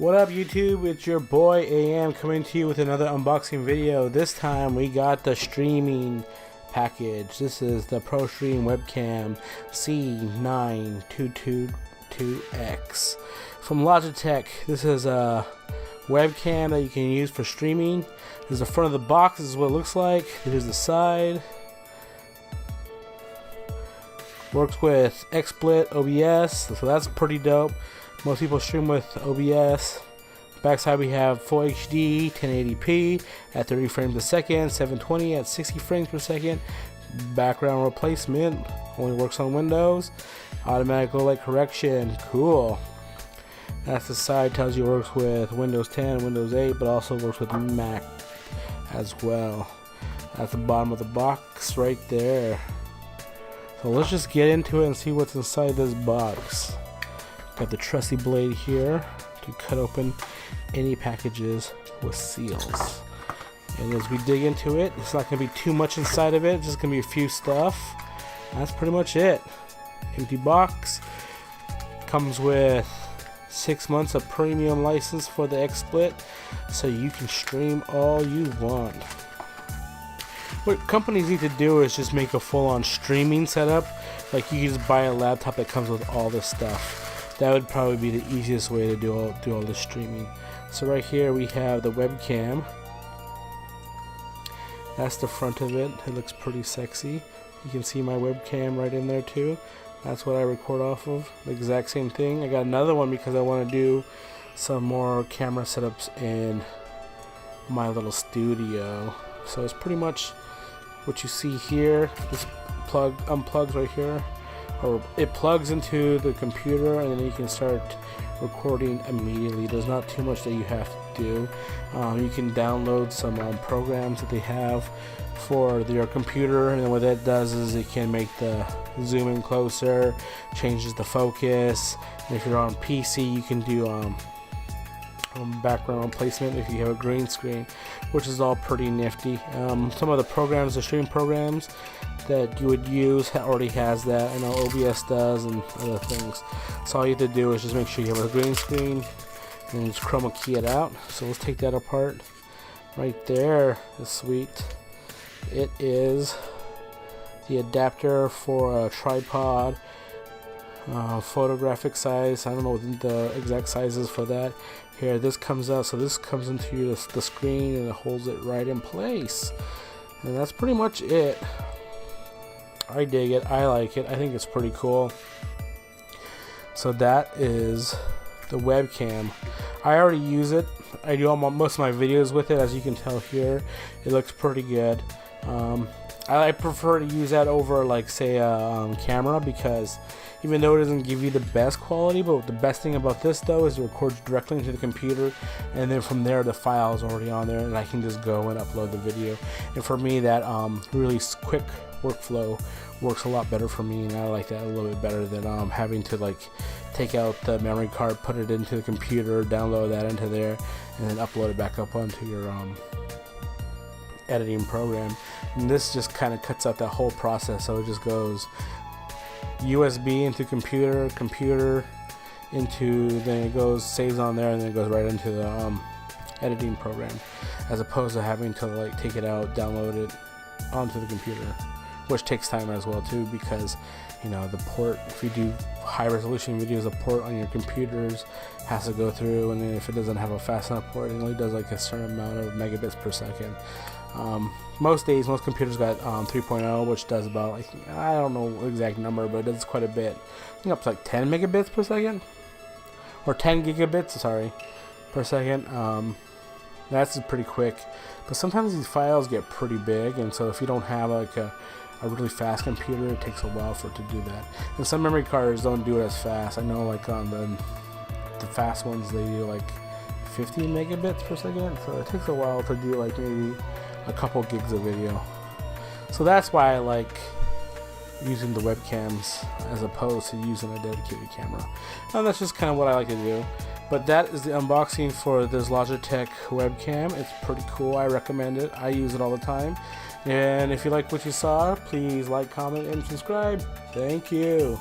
What up YouTube, it's your boy AM coming to you with another unboxing video. This time we got the streaming package. This is the Pro Stream Webcam C922x from Logitech. This is a webcam that you can use for streaming. This is the front of the box. This is what it looks like. Here's the side. Works with XSplit, OBS, so that's pretty dope. Most people stream with OBS. Backside we have Full HD 1080p at 30 frames a second, 720 at 60 frames per second. Background replacement, only works on Windows. Automatic low light correction, cool. That's the side, tells you it works with Windows 10, Windows 8, but also works with Mac as well. That's the bottom of the box right there. So let's just get into it and see what's inside this box. Got the trusty blade here to cut open any packages with seals. And as we dig into it, it's not going to be too much inside of it, it's just going to be a few stuff. That's pretty much it. Empty box. Comes with 6 months of premium license for the XSplit, so you can stream all you want. What companies need to do is just make a full-on streaming setup. Like you can just buy a laptop that comes with all this stuff. That would probably be the easiest way to do all this streaming. So right here we have the webcam. That's the front of it. It looks pretty sexy. You can see my webcam right in there too. That's what I record off of. The exact same thing. I got another one because I want to do some more camera setups in my little studio. So it's pretty much what you see here. This plug unplugs right here, or it plugs into the computer, and then you can start recording immediately. There's not too much that you have to do. You can download some programs that they have for your computer, and then what that does is it can make the zoom in closer, changes the focus. And if you're on PC, you can do background placement if you have a green screen, which is all pretty nifty. Some of the programs, the stream programs that you would use already has that. I know OBS does and other things. So all you have to do is just make sure you have a green screen and just chroma key it out. So let's take that apart. Right there is sweet. It is the adapter for a tripod, photographic size. I don't know what the exact size is for that. Here, this comes out, so this comes into the screen and it holds it right in place. And that's pretty much it. I dig it. I like it. I think it's pretty cool. So that is the webcam. I already use it. I do most of my videos with it, as you can tell here. It looks pretty good. I prefer to use that over, like, say, a camera, because even though it doesn't give you the best quality, but the best thing about this though is it records directly into the computer, and then from there the file is already on there and I can just go and upload the video. And for me, that really quick workflow works a lot better for me, and I like that a little bit better than having to like take out the memory card, put it into the computer, download that into there, and then upload it back up onto your editing program. And this just kind of cuts out that whole process, so it just goes USB into computer into, then it goes, saves on there, and then it goes right into the editing program, as opposed to having to like take it out, download it onto the computer, which takes time as well too, because you know the port, if you do high resolution videos, the port on your computers has to go through, and then if it doesn't have a fast enough port, it only does like a certain amount of megabits per second. Most computers got 3.0, which does about, like, I don't know the exact number, but it does quite a bit. I think up to like 10 megabits per second, or 10 gigabits, sorry, per second. That's pretty quick, but sometimes these files get pretty big, and so if you don't have like a really fast computer, it takes a while for it to do that. And some memory cards don't do it as fast. I know, like on the fast ones, they do like 50 megabits per second, so it takes a while to do like maybe a couple gigs of video. So that's why I like using the webcams as opposed to using a dedicated camera. And that's just kind of what I like to do. But that is the unboxing for this Logitech webcam. It's pretty cool. I recommend it. I use it all the time. And if you like what you saw, please like, comment, and subscribe. Thank you.